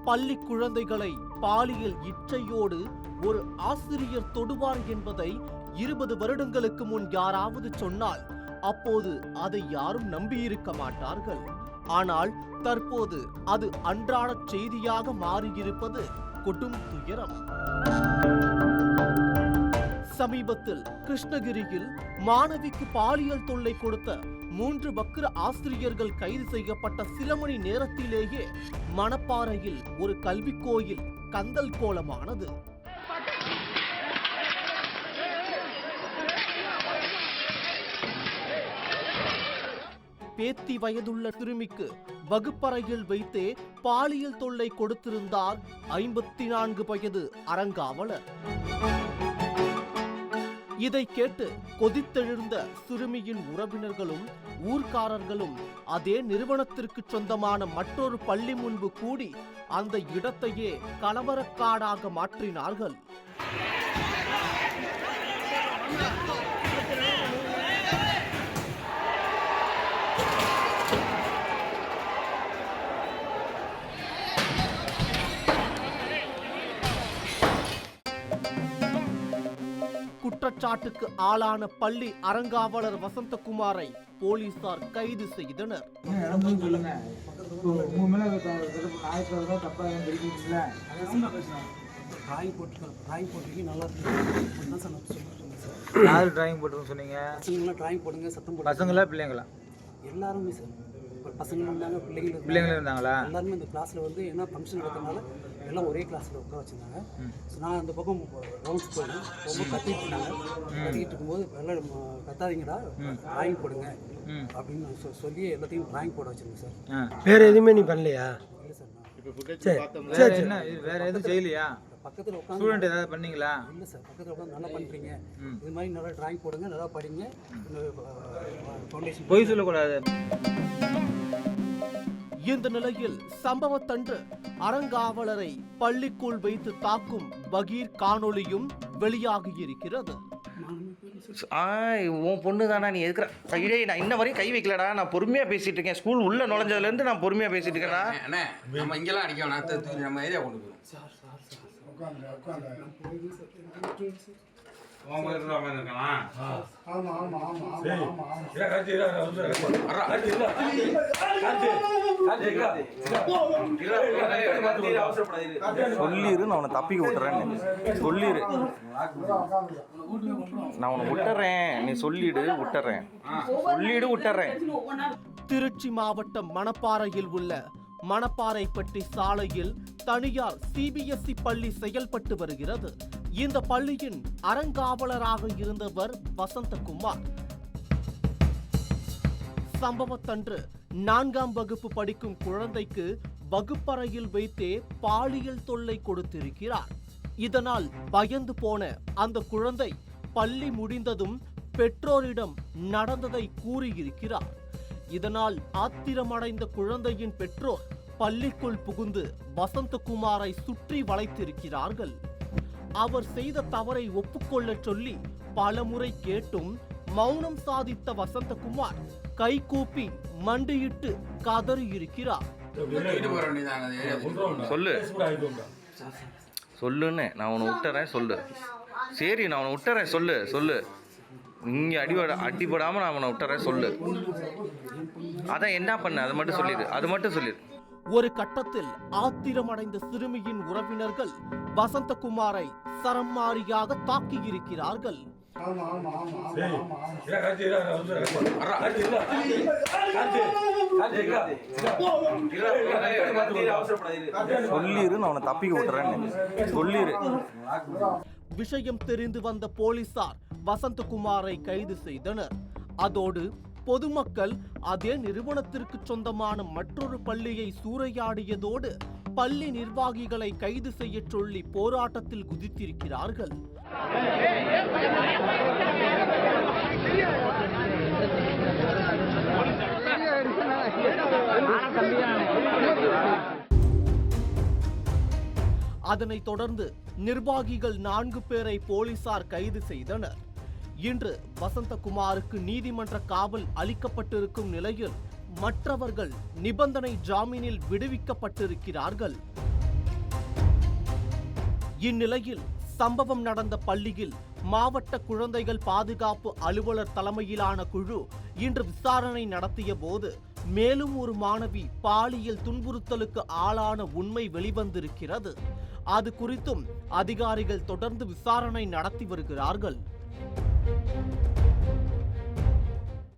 பள்ளி குழந்தைகளை பாலியல் இச்சையோடு ஒரு ஆசிரியர் தொடுவார் என்பதை 20 வருடங்களுக்கு முன் யாராவது சொன்னால் அப்போது அதை யாரும் நம்பியிருக்க மாட்டார்கள். ஆனால் தற்போது அது அன்றாட செய்தியாக மாறியிருப்பது கொடும் துயரம். சமீபத்தில் கிருஷ்ணகிரியில் மாணவிக்கு பாலியல் தொல்லை கொடுத்த 3 வக்கிர ஆசிரியர்கள் கைது செய்யப்பட்ட சில மணி நேரத்திலேயே மணப்பாறையில் ஒரு கல்விக் கோயில் கந்தல் கோலமானது. பேத்தி வயதுள்ள சிறுமிக்கு வகுப்பறையில் வைத்தே பாலியல் தொல்லை கொடுத்திருந்தார் 54 வயது அறங்காவலர். இதை கேட்டு கொதித்தெழுந்த சிறுமியின் உறவினர்களும் ஊர்க்காரர்களும் அதே நிறுவனத்திற்கு சொந்தமான மற்றொரு பள்ளி முன்பு கூடி அந்த இடத்தையே கலவரக்காடாக மாற்றினார்கள். குற்றச்சாட்டுக்கு ஆளான பள்ளி அறங்காவலர் வசந்தகுமாரை போலீசார் கைது செய்தனர். யாரு டிராயிங் போட்டுருன்னு சொன்னீங்க? டிராயிங் போடுங்க, சத்தம் போடுங்க. பசங்களா பிள்ளைங்களா? எல்லாருமே சார். பசங்க இருந்தாங்க, பிள்ளைங்களும் இருந்தாங்களா? எல்லாருமே இந்த கிளாஸ்ல வந்து என்ன ஃபங்க்ஷன் நடக்கிறதுனால எல்லாம் ஒரே கிளாஸ்ல உட்கார வச்சிருந்தாங்க. ஸோ நான் அந்த பக்கம் ரவுண்ட்ஸ் போயிடுவேன். ரொம்ப கத்திட்டு இருந்தாங்க. கத்திக்கிட்டு இருக்கும்போது எல்லாம் கத்தாதீங்கடா, டிராயிங் போடுங்க அப்படின்னு சொல்லி எல்லாத்தையும் டிராயிங் போட வச்சிருந்தேன் சார். வேற எதுவுமே நீ பண்ணலையா? இல்லை சார். என்ன வேற எதுவும் செய்யலையா? பக்கத்தில் உட்காந்து ஸ்டூடெண்ட் ஏதாவது பண்ணீங்களா? இல்லை சார். பக்கத்தில் உட்காந்து நல்லா பண்ணுறீங்க, இது மாதிரி நல்லா டிராயிங் போடுங்க, நல்லா படிங்க, ஃபவுண்டேஷன். பொய் சொல்லக்கூடாது. இந்த நிலையில் சம்பவத்தன்று அறங்காவலரை பள்ளிக்குள் வைத்து தாக்கும் பகீர் காணொளியும் வெளியாகியிருக்கிறது. உன் பொண்ணு தானா, நீ எதுக்குற கையிலே? நான் இன்ன வரையும் கை வைக்கலடா, நான் பொறுமையாக பேசிட்டு இருக்கேன். ஸ்கூல் உள்ள நுழைஞ்சதுலேருந்து நான் பொறுமையாக பேசிட்டு இருக்கேன்டா. நம்ம இங்கெல்லாம் அடிக்கலாம், நம்ம ஏரியா கொண்டு போகிறோம். சொல்லிடு, நான் உன்னை தப்பிக்க விட்டுறேன். சொல்லிடு, நான் உன்னை விட்டுறேன். நீ சொல்லிடு, விட்டுறேன். சொல்லிடு, விட்டுறேன். திருச்சி மாவட்டம் மணப்பாறையில் உள்ள மணப்பாறைப்பட்டி சாலையில் தனியார் CBSE பள்ளி செயல்பட்டு வருகிறது. இந்த பள்ளியின் அறங்காவலராக இருந்தவர் வசந்தகுமார். சம்பவத்தன்று 4ஆம் வகுப்பு படிக்கும் குழந்தைக்கு வகுப்பறையில் வைத்தே பாலியல் தொல்லை கொடுத்திருக்கிறார். இதனால் பயந்து போன அந்த குழந்தை பள்ளி முடிந்ததும் பெற்றோரிடம் நடந்ததை கூறியிருக்கிறார். இதனால் ஆத்திரமடைந்த குழந்தையின் பெற்றோர் பள்ளிக்குள் புகுந்து வசந்தகுமாரை சுற்றி வளைத்திருக்கிறார்கள். அவர் செய்த தவறை ஒப்புக்கொள்ள சொல்லி பலமுறை கேட்டும் மௌனம் சாதித்த வசந்தகுமார் கைகூப்பி மண்டியிட்டு கதறியிருக்கிறார். சொல்லு, சொல்லுன்னு நான் உன்னை விட்டுறேன். சொல்லு. சரி, நான் உன்னை விட்டுறேன். சொல்லு சொல்லு. இங்கே அடிபடாமல் நான் உன்னை விட்டுறேன். சொல்லு. அதான் என்ன பண்ண, அது மட்டும் சொல்லிடு. அது மட்டும் சொல்லிடு. ஒரு கட்டத்தில் ஆத்திரமடைந்த சிறுமியின் உறவினர்கள் வசந்தகுமாரை சரமாரியாக தாக்கியிருக்கிறார்கள். சொல்லிடு, நான் உன்னை தப்பிக்க விட்டுறேன். சொல்லிடு. விஷயம் தெரிந்து வந்த போலீசார் வசந்தகுமாரை கைது செய்தனர். அதோடு பொதுமக்கள் அதே நிறுவனத்திற்கு சொந்தமான மற்றொரு பள்ளியை சூறையாடியதோடு பள்ளி நிர்வாகிகளை கைது செய்ய சொல்லி போராட்டத்தில் குதித்திருக்கிறார்கள். அதனைத் தொடர்ந்து நிர்வாகிகள் 4 பேரை போலீசார் கைது செய்தனர். இன்று வசந்தகுமாருக்கு நீதிமன்ற காவல் அளிக்கப்பட்டிருக்கும் நிலையில் மற்றவர்கள் நிபந்தனை ஜாமீனில் விடுவிக்கப்பட்டிருக்கிறார்கள். இந்நிலையில் சம்பவம் நடந்த பள்ளியில் மாவட்ட குழந்தைகள் பாதுகாப்பு அலுவலர் தலைமையிலான குழு இன்று விசாரணை நடத்திய போது மேலும் ஒரு மாணவி பாலியல் துன்புறுத்தலுக்கு ஆளான உண்மை வெளிவந்திருக்கிறது. அது குறித்தும் அதிகாரிகள் தொடர்ந்து விசாரணை நடத்தி வருகிறார்கள்.